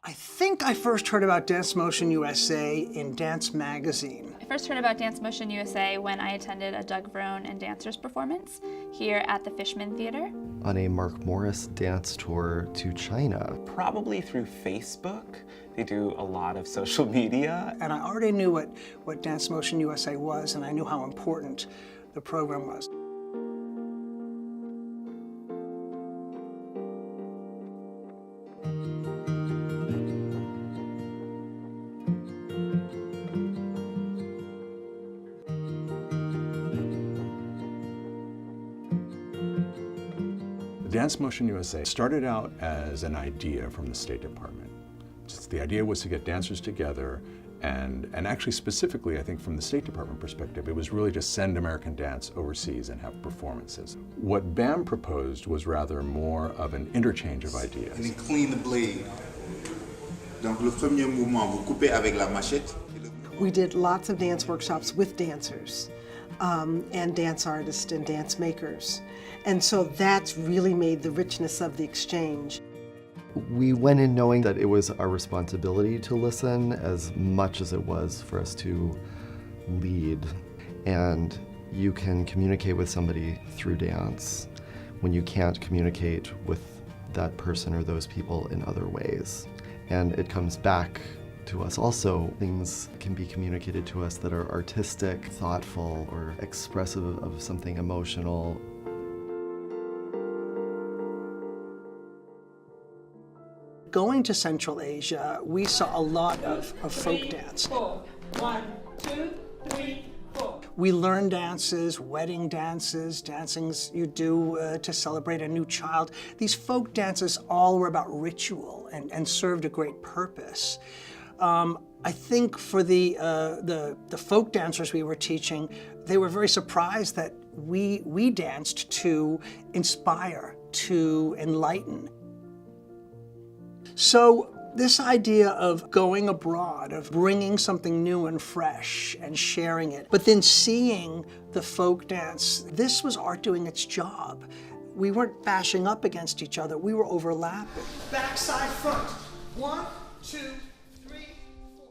I think I first heard about DanceMotion USA in Dance Magazine. I first heard about DanceMotion USA when I attended a Doug Vrone and Dancers performance here at the Fishman Theater. On a Mark Morris dance tour to China. Probably through Facebook. They do a lot of social media. And I already knew what DanceMotion USA was, and I knew how important the program was. DanceMotion USA started out as an idea from the State Department. The idea was to get dancers together and actually specifically, I think from the State Department perspective, it was really to send American dance overseas and have performances. What BAM proposed was rather more of an interchange of ideas. And then clean the blade. Donc le premier mouvement, vous coupez avec la machette. We did lots of dance workshops with dancers and dance artists and dance makers. And so that's really made the richness of the exchange. We went in knowing that it was our responsibility to listen as much as it was for us to lead. And you can communicate with somebody through dance when you can't communicate with that person or those people in other ways. And it comes back to us also. Things can be communicated to us that are artistic, thoughtful, or expressive of something emotional. Going to Central Asia, we saw a lot of folk dance. 4. 1, 2, 3, 4. We learned dances, wedding dances, dancings you do to celebrate a new child. These folk dances all were about ritual and served a great purpose. I think for the folk dancers we were teaching, they were very surprised that we danced to inspire, to enlighten. So this idea of going abroad, of bringing something new and fresh and sharing it, but then seeing the folk dance, this was art doing its job. We weren't bashing up against each other, we were overlapping. Backside, front. 1, 2, 3, 4.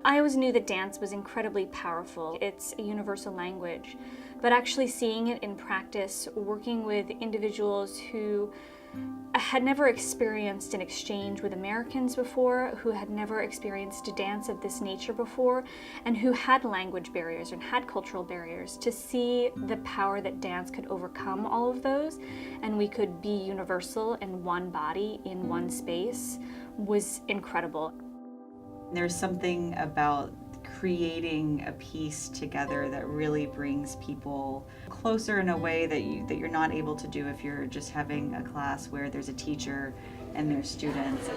I always knew that dance was incredibly powerful. It's a universal language, but actually seeing it in practice, working with individuals who had never experienced an exchange with Americans before, who had never experienced a dance of this nature before, and who had language barriers and had cultural barriers, to see the power that dance could overcome all of those, and we could be universal in one body, in one space, was incredible. There's something about creating a piece together that really brings people closer in a way that you're not able to do if you're just having a class where there's a teacher and there's students.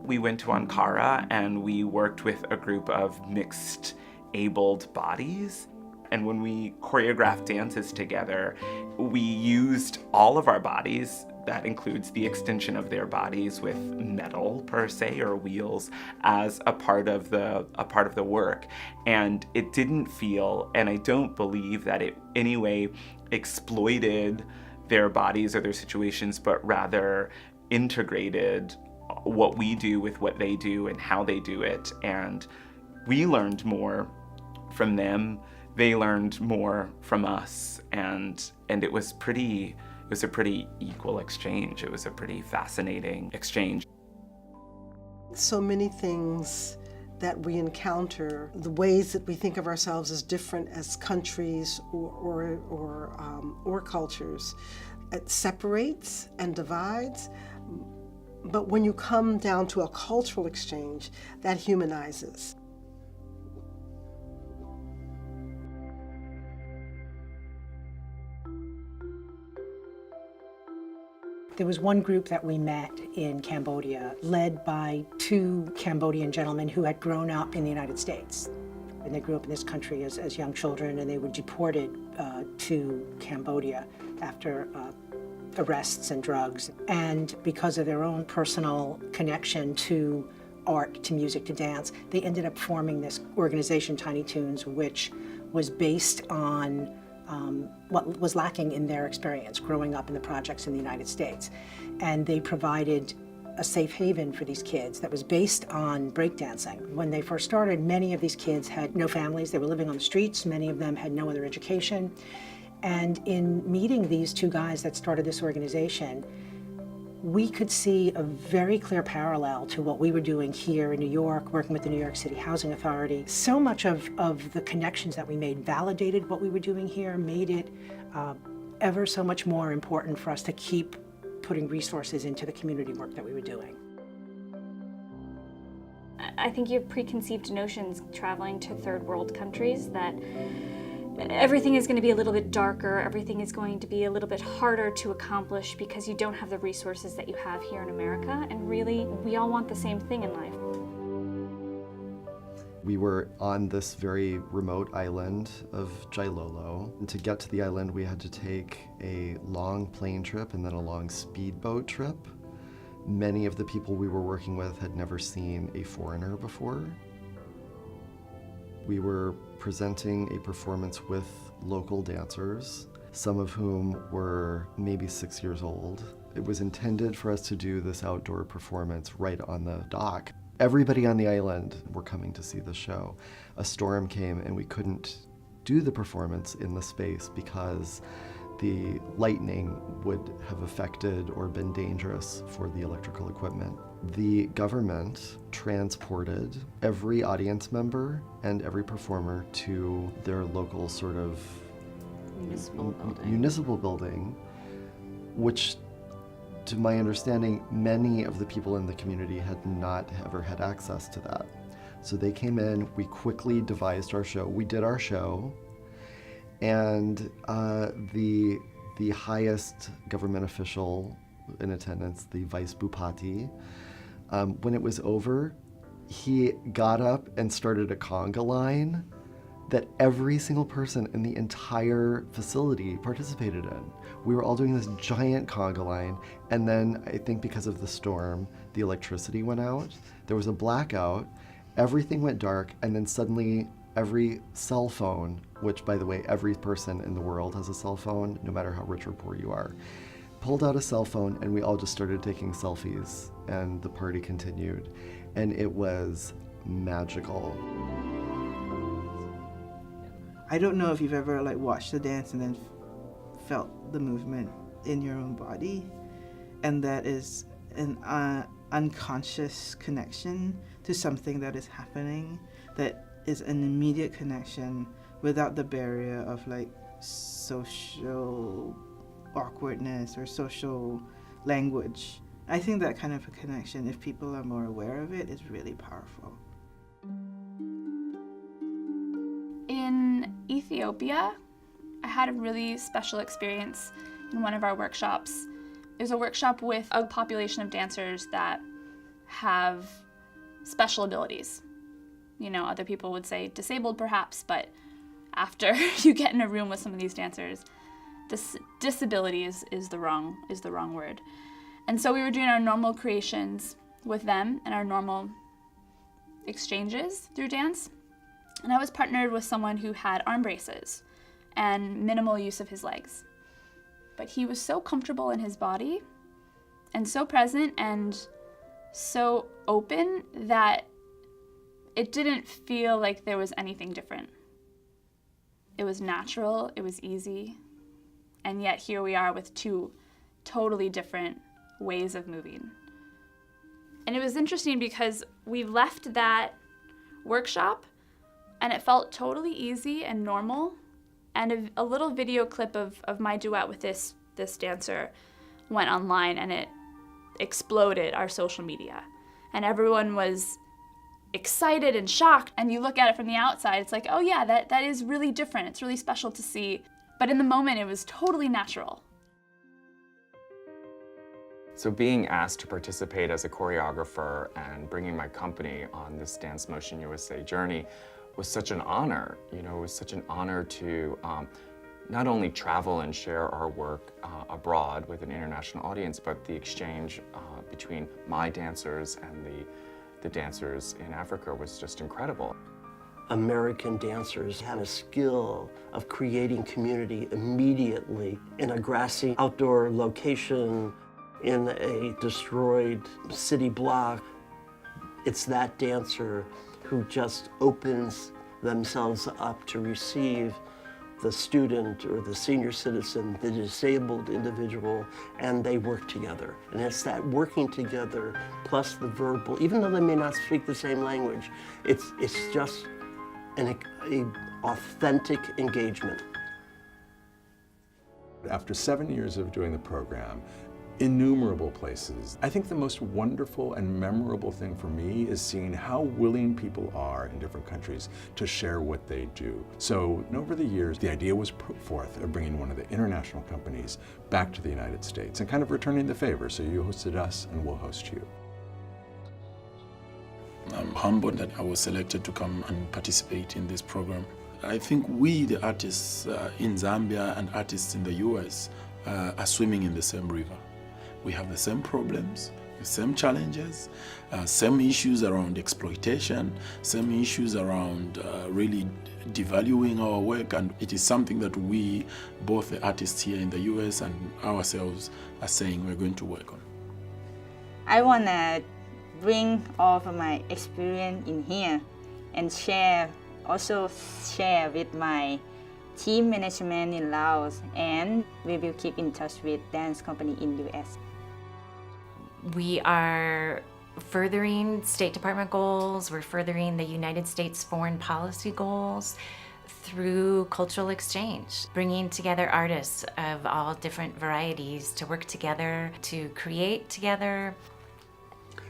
We went to Ankara and we worked with a group of mixed abled bodies. And when we choreographed dances together, we used all of our bodies. That includes the extension of their bodies with metal per se, or wheels, as a part of the work. And it didn't feel, and I don't believe that it anyway exploited their bodies or their situations, but rather integrated what we do with what they do and how they do it. And we learned more from them. They learned more from us, and it was a pretty equal exchange. It was a pretty fascinating exchange. So many things that we encounter, the ways that we think of ourselves as different as countries or cultures, it separates and divides. But when you come down to a cultural exchange, that humanizes. There was one group that we met in Cambodia, led by 2 Cambodian gentlemen who had grown up in the United States. And they grew up in this country as young children, and they were deported to Cambodia after arrests and drugs. And because of their own personal connection to art, to music, to dance, they ended up forming this organization, Tiny Toons, which was based on what was lacking in their experience growing up in the projects in the United States. And they provided a safe haven for these kids that was based on breakdancing. When they first started, many of these kids had no families. They were living on the streets. Many of them had no other education. And in meeting these two guys that started this organization, we could see a very clear parallel to what we were doing here in New York, working with the New York City Housing Authority. So much of the connections that we made validated what we were doing here, made it ever so much more important for us to keep putting resources into the community work that we were doing. I think you have preconceived notions traveling to third world countries that everything is going to be a little bit darker, everything is going to be a little bit harder to accomplish because you don't have the resources that you have here in America, and really, we all want the same thing in life. We were on this very remote island of Jailolo. And to get to the island, we had to take a long plane trip and then a long speedboat trip. Many of the people we were working with had never seen a foreigner before. We were presenting a performance with local dancers, some of whom were maybe 6 years old. It was intended for us to do this outdoor performance right on the dock. Everybody on the island were coming to see the show. A storm came and we couldn't do the performance in the space because the lightning would have affected or been dangerous for the electrical equipment. The government transported every audience member and every performer to their local sort of municipal building, which, to my understanding, many of the people in the community had not ever had access to that. So they came in, we quickly devised our show. We did our show, and the highest government official in attendance, the Vice Bupati, when it was over, he got up and started a conga line that every single person in the entire facility participated in. We were all doing this giant conga line, and then I think because of the storm, the electricity went out. There was a blackout, everything went dark, and then suddenly every cell phone, which by the way, every person in the world has a cell phone, no matter how rich or poor you are, pulled out a cell phone and we all just started taking selfies, and the party continued. And it was magical. I don't know if you've ever watched a dance and then felt the movement in your own body, and that is an unconscious connection to something that is happening, that is an immediate connection without the barrier of social awkwardness or social language. I think that kind of a connection, if people are more aware of it, is really powerful. In Ethiopia, I had a really special experience in one of our workshops. It was a workshop with a population of dancers that have special abilities. You know, other people would say disabled perhaps, but after you get in a room with some of these dancers, disability is the wrong word. And so we were doing our normal creations with them and our normal exchanges through dance. And I was partnered with someone who had arm braces and minimal use of his legs. But he was so comfortable in his body and so present and so open that it didn't feel like there was anything different. It was natural, it was easy, and yet here we are with two totally different ways of moving. And it was interesting because we left that workshop and it felt totally easy and normal, and a little video clip of my duet with this dancer went online and it exploded our social media. And everyone was excited and shocked, and you look at it from the outside, it's like, oh yeah, that is really different, it's really special to see. But in the moment, it was totally natural. So being asked to participate as a choreographer and bringing my company on this DanceMotion USA journey was such an honor. You know, it was such an honor to not only travel and share our work abroad with an international audience, but the exchange between my dancers and the dancers in Africa was just incredible. American dancers had a skill of creating community immediately in a grassy outdoor location, in a destroyed city block. It's that dancer who just opens themselves up to receive the student or the senior citizen, the disabled individual, and they work together. And it's that working together plus the verbal, even though they may not speak the same language, it's just an authentic engagement. After 7 years of doing the program, innumerable places, I think the most wonderful and memorable thing for me is seeing how willing people are in different countries to share what they do. So over the years, the idea was put forth of bringing one of the international companies back to the United States and kind of returning the favor. So you hosted us and we'll host you. I'm humbled that I was selected to come and participate in this program. I think we, the artists in Zambia and artists in the US, are swimming in the same river. We have the same problems, the same challenges, same issues around exploitation, same issues around really devaluing our work, and it is something that we, both the artists here in the US and ourselves, are saying we're going to work on. I want to bring all of my experience in here and also share with my team management in Laos, and we will keep in touch with dance company in US. We are furthering State Department goals, we're furthering the United States foreign policy goals through cultural exchange, bringing together artists of all different varieties to work together, to create together.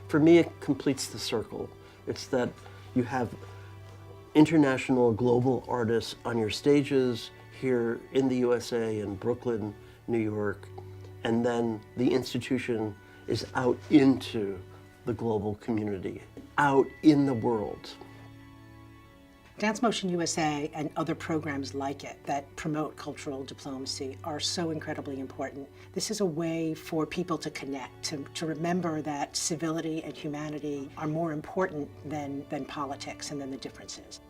For me, it completes the circle. It's that you have international, global artists on your stages here in the USA, in Brooklyn, New York, and then the institution is out into the global community, out in the world. DanceMotion USA and other programs like it that promote cultural diplomacy are so incredibly important. This is a way for people to connect, to remember that civility and humanity are more important than politics and than the differences.